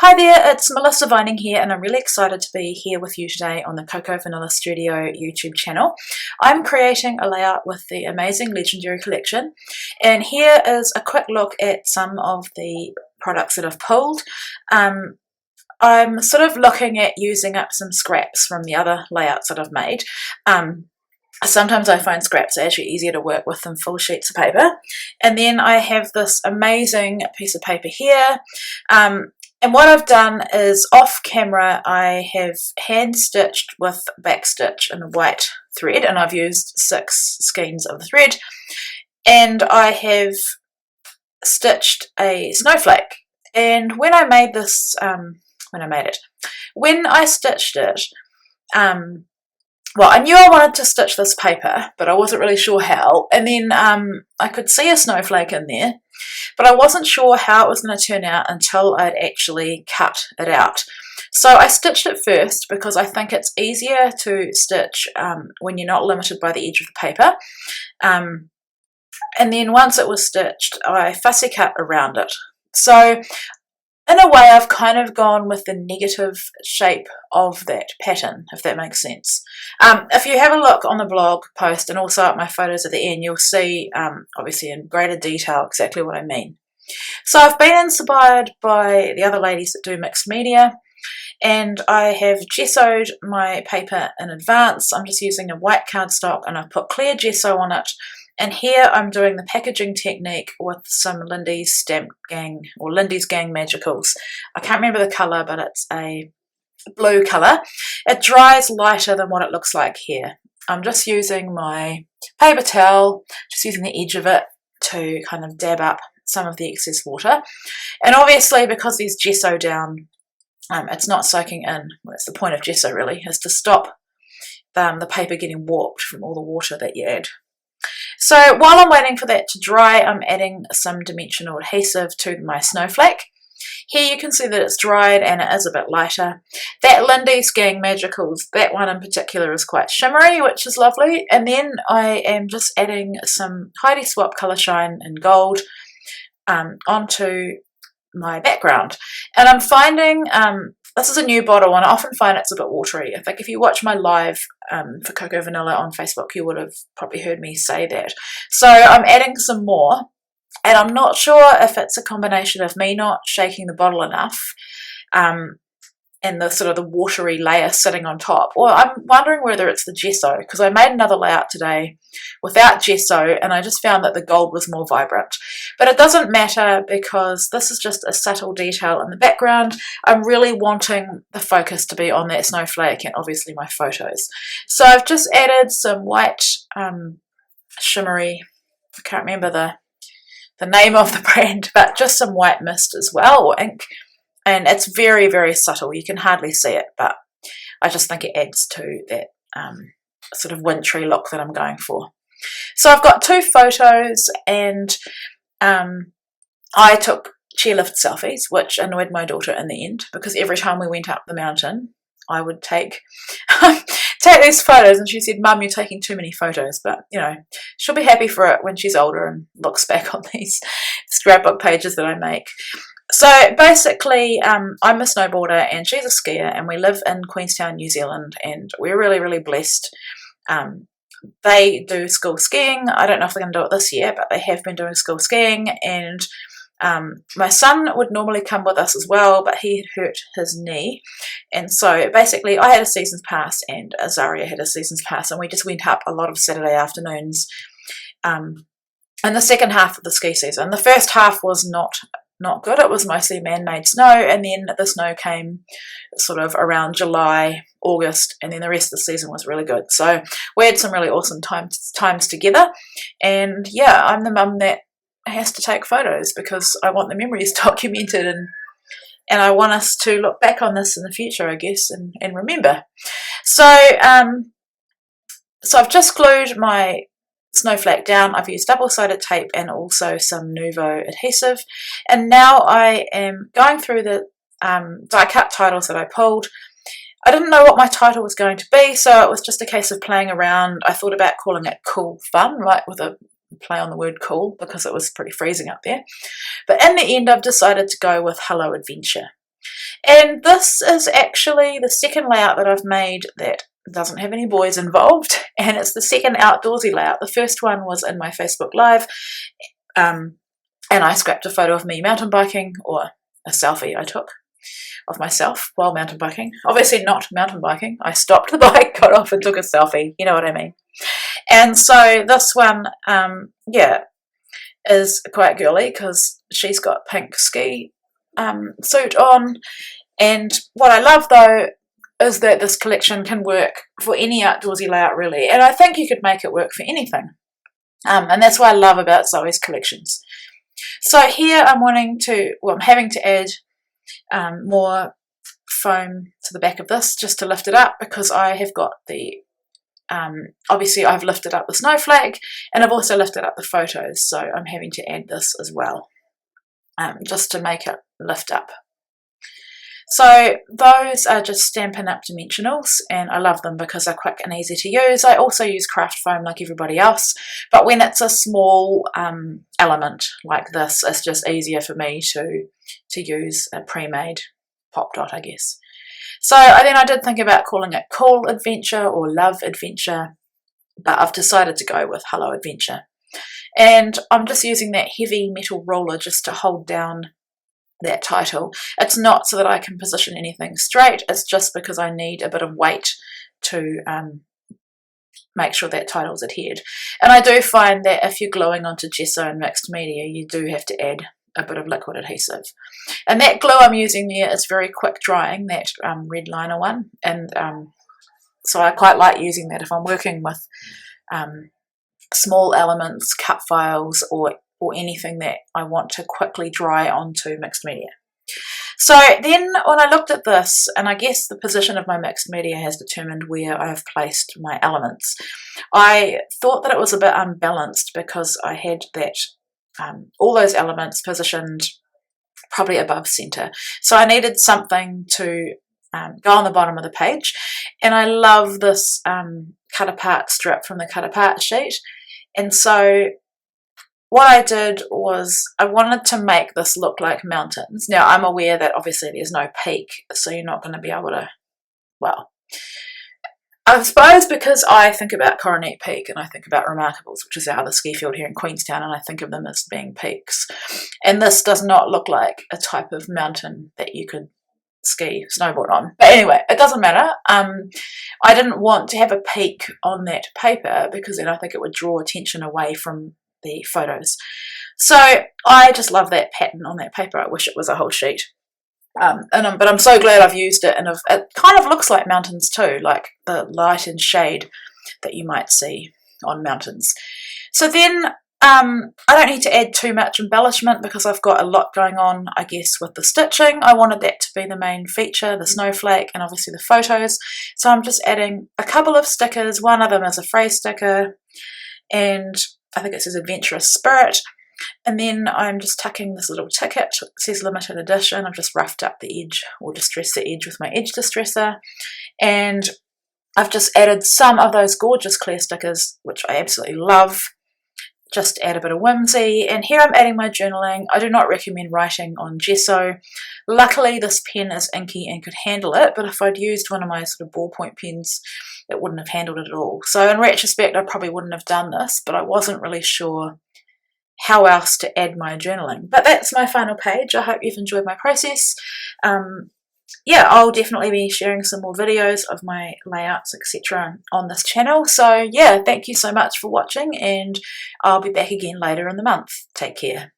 Hi there, it's Melissa Vining here, and I'm really excited to be here with you today on the Coco Vanilla Studio YouTube channel. I'm creating a layout with the amazing Legendary collection, and here is a quick look at some of the products that I've pulled. I'm sort of looking at using up some scraps from the other layouts that I've made. Sometimes I find scraps are actually easier to work with than full sheets of paper. And then I have this amazing piece of paper here. And what I've done is off camera I have hand stitched with backstitch in white thread, and I've used 6 skeins of the thread, and I have stitched a snowflake. And when I made this, when I stitched it, well, I knew I wanted to stitch this paper, but I wasn't really sure how. And then I could see a snowflake in there, but I wasn't sure how it was going to turn out until I'd actually cut it out. So I stitched it first because I think it's easier to stitch when you're not limited by the edge of the paper. And then once it was stitched, I fussy cut around it. So in a way, I've kind of gone with the negative shape of that pattern, if that makes sense. If you have a look on the blog post and also at my photos at the end, you'll see, obviously in greater detail, exactly what I mean. So I've been inspired by the other ladies that do mixed media, and I have gessoed my paper in advance. I'm just using a white cardstock, and I've put clear gesso on it. And here I'm doing the packaging technique with some Lindy's Stamp Gang, or Lindy's Gang Magicals. I can't remember the colour, but it's a blue colour. It dries lighter than what it looks like here. I'm just using my paper towel, just using the edge of it to kind of dab up some of the excess water. And obviously because there's gesso down, it's not soaking in. Well, that's the point of gesso really, is to stop the paper getting warped from all the water that you add. So while I'm waiting for that to dry, I'm adding some dimensional adhesive to my snowflake. Here you can see that it's dried and it is a bit lighter. That Lindy's Gang Magicals, that one in particular is quite shimmery, which is lovely. And then I am just adding some Heidi Swapp Colour Shine in gold onto my background. And I'm finding, this is a new bottle and I often find it's a bit watery. I think if you watch my live for Coco Vanilla on Facebook, you would have probably heard me say that. So I'm adding some more, and I'm not sure if it's a combination of me not shaking the bottle enough and the sort of the watery layer sitting on top, or I'm wondering whether it's the gesso, because I made another layout today without gesso and I just found that the gold was more vibrant. But it doesn't matter because this is just a subtle detail in the background. I'm really wanting the focus to be on that snowflake and obviously my photos. So I've just added some white shimmery, I can't remember the name of the brand, but just some white mist as well, or ink. And it's very, very subtle. You can hardly see it, but I just think it adds to that sort of wintry look that I'm going for. So I've got 2 photos, and I took chairlift selfies, which annoyed my daughter in the end, because every time we went up the mountain, I would take these photos, and she said, "Mum, you're taking too many photos," but you know, she'll be happy for it when she's older and looks back on these scrapbook pages that I make. So basically, I'm a snowboarder and she's a skier, and we live in Queenstown, New Zealand, and we're really, really blessed. They do school skiing. I don't know if they're going to do it this year, but they have been doing school skiing, and my son would normally come with us as well, but he had hurt his knee, and so basically I had a season's pass and Azaria had a season's pass, and we just went up a lot of Saturday afternoons in the second half of the ski season. The first half was not good. It was mostly man-made snow, and then the snow came sort of around July, August, and then the rest of the season was really good. So we had some really awesome times together, and yeah, I'm the mum that has to take photos because I want the memories documented, and I want us to look back on this in the future, I guess, and remember. So I've just glued my snowflake down. I've used double-sided tape and also some Nuvo adhesive, and now I am going through the die cut titles that I pulled. I didn't know what my title was going to be, so it was just a case of playing around. I thought about calling it Cool Fun, right, with a play on the word cool, because it was pretty freezing up there, but in the end I've decided to go with Hello Adventure. And this is actually the second layout that I've made that doesn't have any boys involved, and it's the second outdoorsy layout. The first one was in my Facebook Live, and I scrapped a photo of me mountain biking, or a selfie I took of myself while mountain biking. Obviously not mountain biking. I stopped the bike, got off and took a selfie, you know what I mean. And so this one, yeah, is quite girly because she's got pink ski suit on. And what I love though is that this collection can work for any outdoorsy layout really, and I think you could make it work for anything. And that's what I love about Zoe's collections. So here I'm having to add more foam to the back of this just to lift it up, because I have got the obviously I've lifted up the snowflake and I've also lifted up the photos, so I'm having to add this as well, just to make it lift up. So those are just Stampin' Up! Dimensionals, and I love them because they're quick and easy to use. I also use craft foam like everybody else, but when it's a small element like this, it's just easier for me to use a pre-made pop dot, I guess. So then I did think about calling it Cool Adventure or Love Adventure, but I've decided to go with Hello Adventure. And I'm just using that heavy metal roller just to hold down that title. It's not so that I can position anything straight, it's just because I need a bit of weight to make sure that title's adhered. And I do find that if you're gluing onto gesso and mixed media, you do have to add a bit of liquid adhesive. And that glue I'm using there is very quick drying, that red liner one, and so I quite like using that if I'm working with small elements, cut files, or anything that I want to quickly dry onto mixed media. So then when I looked at this, and I guess the position of my mixed media has determined where I have placed my elements, I thought that it was a bit unbalanced because I had that all those elements positioned probably above center. So I needed something to go on the bottom of the page, and I love this cut apart strip from the cut apart sheet. And so what I did was I wanted to make this look like mountains. Now I'm aware that obviously there's no peak, so you're not going to be able to, well, I suppose because I think about Coronet Peak and I think about Remarkables, which is our other ski field here in Queenstown, and I think of them as being peaks. And this does not look like a type of mountain that you could snowboard on. But anyway, it doesn't matter. I didn't want to have a peak on that paper because then I think it would draw attention away from the photos. So I just love that pattern on that paper. I wish it was a whole sheet. But I'm so glad I've used it, and it kind of looks like mountains too, like the light and shade that you might see on mountains. So then I don't need to add too much embellishment because I've got a lot going on, I guess, with the stitching. I wanted that to be the main feature, the snowflake, and obviously the photos. So I'm just adding a couple of stickers. One of them is a phrase sticker, and I think it says Adventurous Spirit. And then I'm just tucking this little ticket. It says limited edition. I've just roughed up the edge, or distressed the edge with my edge distressor. And I've just added some of those gorgeous clear stickers, which I absolutely love. Just add a bit of whimsy. And here I'm adding my journaling. I do not recommend writing on gesso. Luckily this pen is inky and could handle it, but if I'd used one of my sort of ballpoint pens, it wouldn't have handled it at all. So in retrospect I probably wouldn't have done this, but I wasn't really sure how else to add my journaling. But that's my final page. I hope you've enjoyed my process. Yeah, I'll definitely be sharing some more videos of my layouts, etc. on this channel. So yeah, thank you so much for watching, and I'll be back again later in the month. Take care.